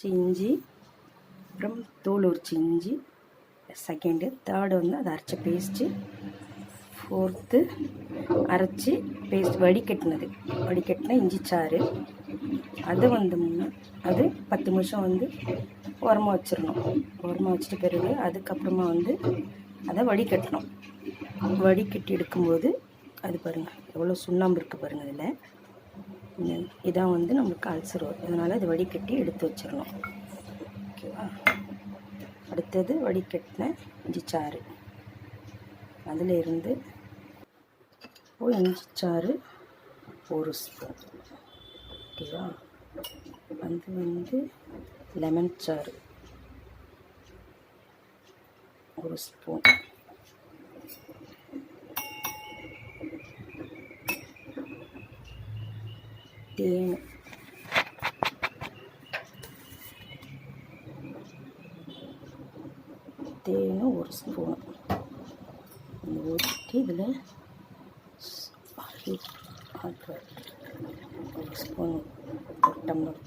இஞ்சி, அப்புறம் தூள் உரிச்ச இஞ்சி செகண்டு, தேர்டு வந்து அதை அரைச்ச பேஸ்ட்டு, ஃபோர்த்து அரைச்சி பேஸ்ட் வடிகட்டின இஞ்சி சாறு. அது வந்து அது 10 நிமிஷம் வந்து ஓரமாக வச்சிடணும். ஓரமாக வச்சுட்டு பிறகு அதுக்கப்புறமா வந்து அதை வடிகட்டணும். வடிகட்டி எடுக்கும்போது அது பாருங்கள் எவ்வளோ சுண்ணாம்பு இருக்குது பாருங்கள். இதில் இதான் வந்து நம்மளுக்கு அல்சர் வரும். அதனால் அது வடிகட்டி எடுத்து வச்சிடணும். ஓகேவா? அடுத்தது வடிகட்டின இஞ்சி சாறு, அதில் இருந்து இஞ்சி சாறு 1 ஸ்பூன். ஓகேவா? அது வந்து லெமன் சாறு 1 ஸ்பூன். தேன் தேன் 1 ஸ்பூன் ஊற்றி இதில் 1 ஸ்பூன் டம்ளர்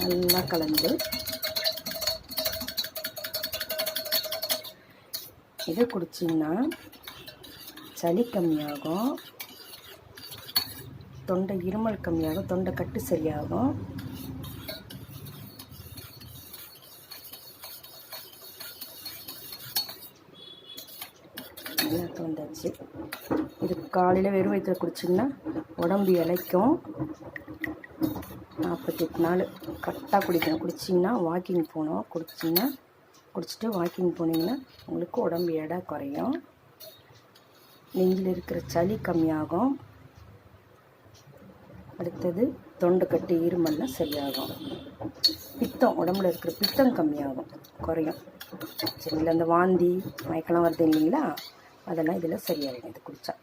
நல்லா கலந்து இதை குடிச்சிங்கன்னா சளி கம்மியாகும், தொண்டை இருமல் கம்மியாகும், தொண்டை கட்டு சரியாகும். நல்லா வந்தாச்சு. இது காலையில் வெறும் வயிற்றில் குடிச்சிங்கன்னா உடம்பு இளைக்கும். 48 நாள் கரெக்டாக குடிக்கணும். குடிச்சிங்கன்னா வாக்கிங் போகணும். குடிச்சிட்டு வாக்கிங் போனீங்கன்னா உங்களுக்கு உடம்பு எடை குறையும், நெஞ்சில் இருக்கிற சளி கம்மியாகும். அடுத்தது தொண்டைக்கட்டு இருமல்லாம் சரியாகும். பித்தம் உடம்புல இருக்கிற பித்தம் கம்மியாகும், குறையும். சரிங்களா? அந்த வாந்தி மயக்கலாம் வருது இல்லைங்களா, அதெல்லாம் இதில் சரியாயிடும் இது குடித்தா.